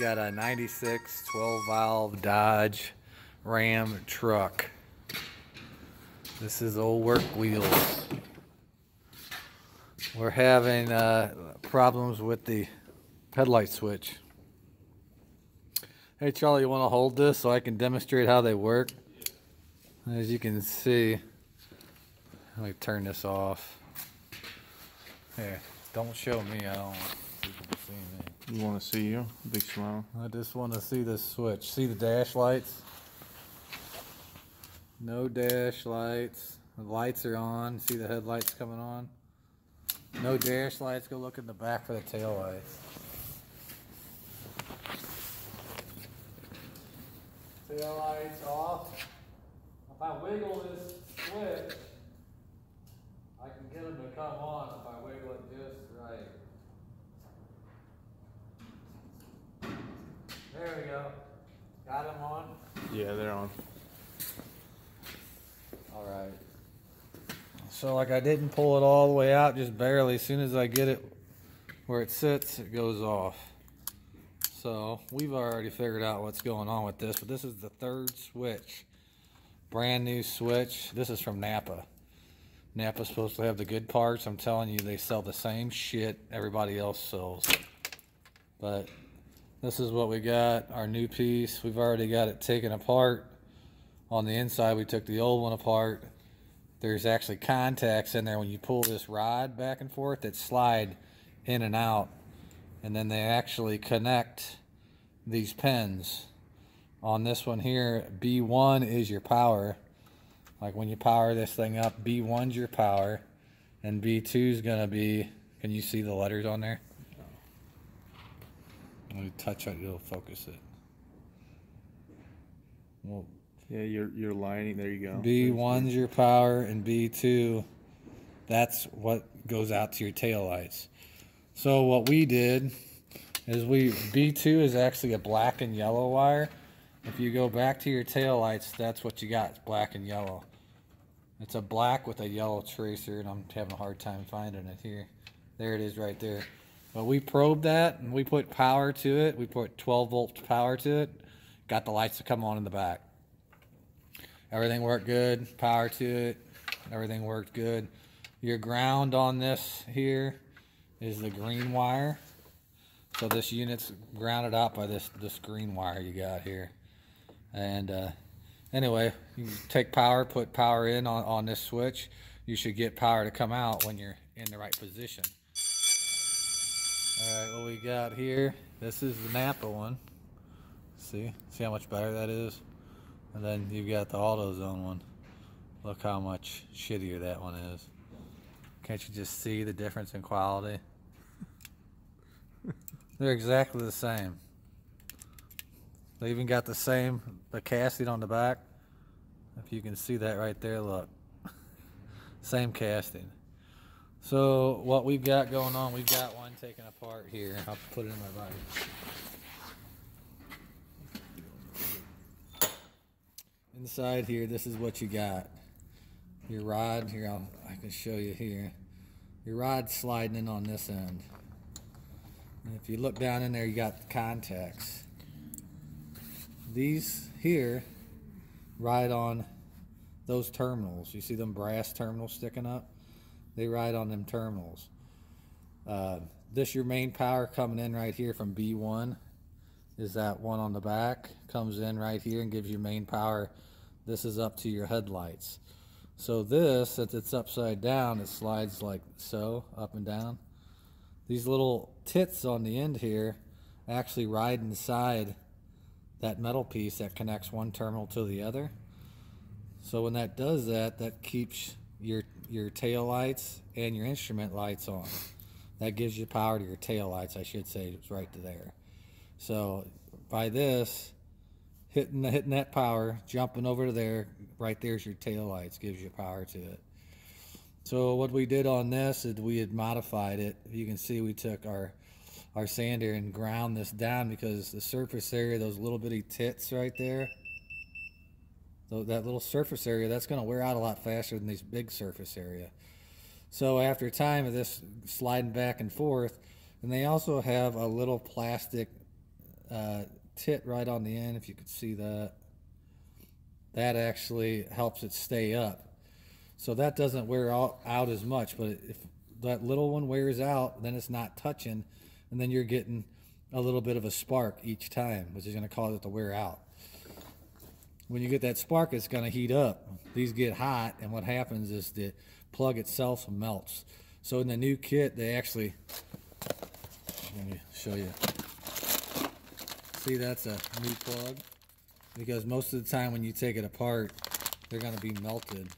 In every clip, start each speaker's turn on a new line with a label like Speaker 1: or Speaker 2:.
Speaker 1: got a 96 12 valve Dodge Ram truck. This is old work wheels. We're having problems with the headlight switch. Hey Charlie, you want to hold this so I can demonstrate how they work? As you can see, let me turn this off. Here, don't show me, I don't want people to see me.
Speaker 2: You want to see you? Big smile.
Speaker 1: I just want to see this switch. See the dash lights? No dash lights. The lights are on. See the headlights coming on? No dash lights. Go look in the back for the tail lights. Tail lights off. If I wiggle this switch, I can get them to come on if I wiggle it just right. There we go. Got them on?
Speaker 2: Yeah, they're on.
Speaker 1: All right. So like I didn't pull it all the way out, just barely. As soon as I get it where it sits, it goes off. So we've already figured out what's going on with this, but this is the third switch. Brand new switch. This is from Napa. Napa's supposed to have the good parts. I'm telling you, they sell the same shit everybody else sells. But this is what we got, our new piece. We've already got it taken apart. On the inside, we took the old one apart. There's actually contacts in there when you pull this rod back and forth that slide in and out. And then they actually connect these pins. On this one here, B1 is your power. Like when you power this thing up, B1's your power. And B2 is going to be, can you see the letters on there? Let me touch it, it'll focus it. Well,
Speaker 2: yeah, you're lining. There you go.
Speaker 1: B1's your power, and B2, that's what goes out to your tail lights. So what we did is B2 is actually a black and yellow wire. If you go back to your tail lights, that's what you got. It's black and yellow. It's a black with a yellow tracer, and I'm having a hard time finding it here. There it is right there. But we probed that, and we put power to it. We put 12 volt power to it. Got the lights to come on in the back. Everything worked good. Power to it. Everything worked good. Your ground on this here is the green wire. So this unit's grounded out by this green wire you got here. And anyway, you take power, put power in on this switch. You should get power to come out when you're in the right position. Alright, what we got here, this is the Napa one. See how much better that is? And then you've got the AutoZone one. Look how much shittier that one is. Can't you just see the difference in quality? They're exactly the same. They even got the casting on the back. If you can see that right there, look. Same casting. So what we've got going on, we've got one taken apart here. I'll put it in my body. Inside here, this is what you got. Your rod, here I can show you here. Your rod's sliding in on this end. And if you look down in there, you got contacts. These here ride on those terminals. You see them brass terminals sticking up? They ride on them terminals. This your main power coming in right here from B1 is that one on the back. Comes in right here and gives you main power. This is up to your headlights. So this, since it's upside down, it slides like so, up and down. These little tits on the end here actually ride inside that metal piece that connects one terminal to the other. So when that does that, that keeps your tail lights and your instrument lights on. That gives you power to your tail lights, I should say. It's right to there. So by this, hitting that power, jumping over to there, right there's your tail lights, gives you power to it. So what we did on this is we had modified it. You can see we took our sander and ground this down because the surface area, those little bitty tits right there, that little surface area, that's going to wear out a lot faster than this big surface area. So after a time of this sliding back and forth, and they also have a little plastic tit right on the end, if you could see that. That actually helps it stay up. So that doesn't wear out as much, but if that little one wears out, then it's not touching, and then you're getting a little bit of a spark each time, which is going to cause it to wear out. When you get that spark, it's going to heat up. These get hot, and what happens is the plug itself melts. So in the new kit, they actually, let me show you. See, that's a new plug, because most of the time when you take it apart, they're going to be melted.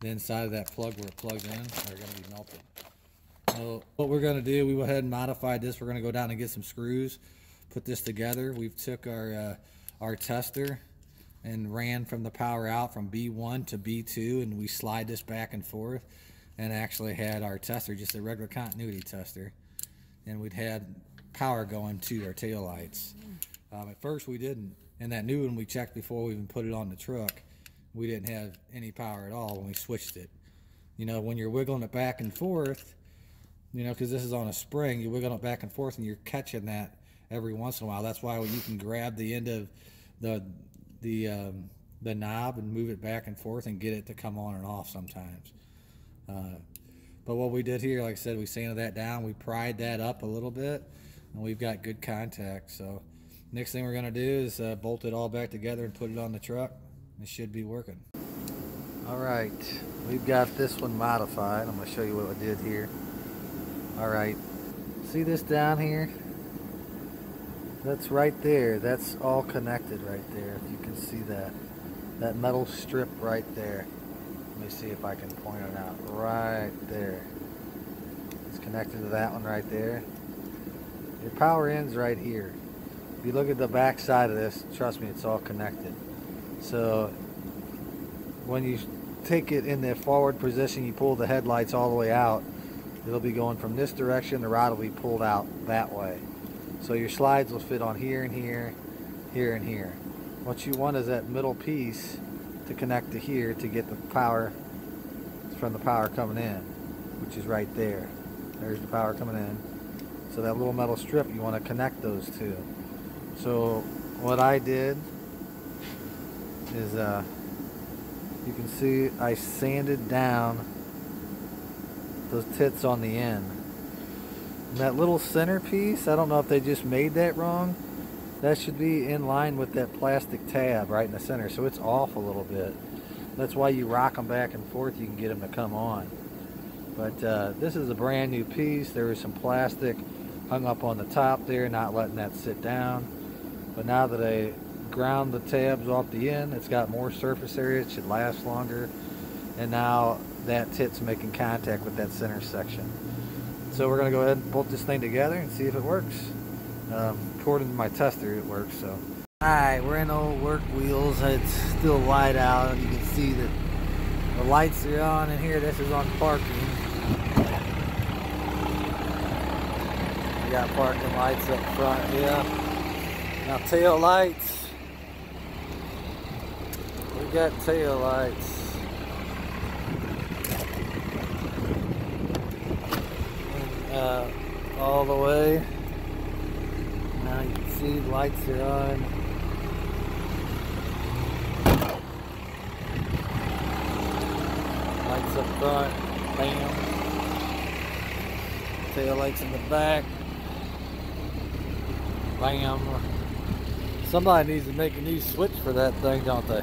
Speaker 1: The inside of that plug where it plugs in, they're going to be melted. So what we're going to do, we went ahead and modified this. We're going to go down and get some screws, put this together. We've took our tester and ran from the power out from B1 to B2, and we slide this back and forth, and actually had our tester, just a regular continuity tester, and we'd had power going to our tail lights. At first we didn't, and that new one we checked before we even put it on the truck. We didn't have any power at all when we switched it. You know, when you're wiggling it back and forth, you know, because this is on a spring, you're wiggling it back and forth and you're catching that every once in a while. That's why you can grab the end of the knob and move it back and forth and get it to come on and off sometimes. But what we did here, like I said, we sanded that down, we pried that up a little bit, and we've got good contact. So next thing we're going to do is bolt it all back together and put it on the truck. It should be working. Alright, we've got this one modified. I'm going to show you what I did here. Alright, see this down here? That's right there. That's all connected right there, if you can see that. That metal strip right there. Let me see if I can point it out. Right there. It's connected to that one right there. Your power end's right here. If you look at the back side of this, trust me, it's all connected. So when you take it in the forward position, you pull the headlights all the way out, it'll be going from this direction, the rod will be pulled out that way. So your slides will fit on here and here, here and here. What you want is that middle piece to connect to here to get the power from the power coming in, which is right there. There's the power coming in. So that little metal strip, you want to connect those two. So what I did is you can see I sanded down those tits on the end. And that little center piece, I don't know if they just made that wrong. That should be in line with that plastic tab right in the center, so it's off a little bit. That's why you rock them back and forth, you can get them to come on. But this is a brand new piece. There was some plastic hung up on the top there, not letting that sit down. But now that I ground the tabs off the end, it's got more surface area, it should last longer, and now that tit's making contact with that center section. So we're going to go ahead and bolt this thing together and see if it works. According to my tester, it works. So alright, we're in old work wheels. It's still light out, and you can see that the lights are on in here. This is on parking. We got parking lights up front here. Now tail lights. We got tail lights. And, all the way. Now you can see the lights are on. Lights up front. Bam. Tail lights in the back. Bam. Somebody needs to make a new switch for that thing, don't they?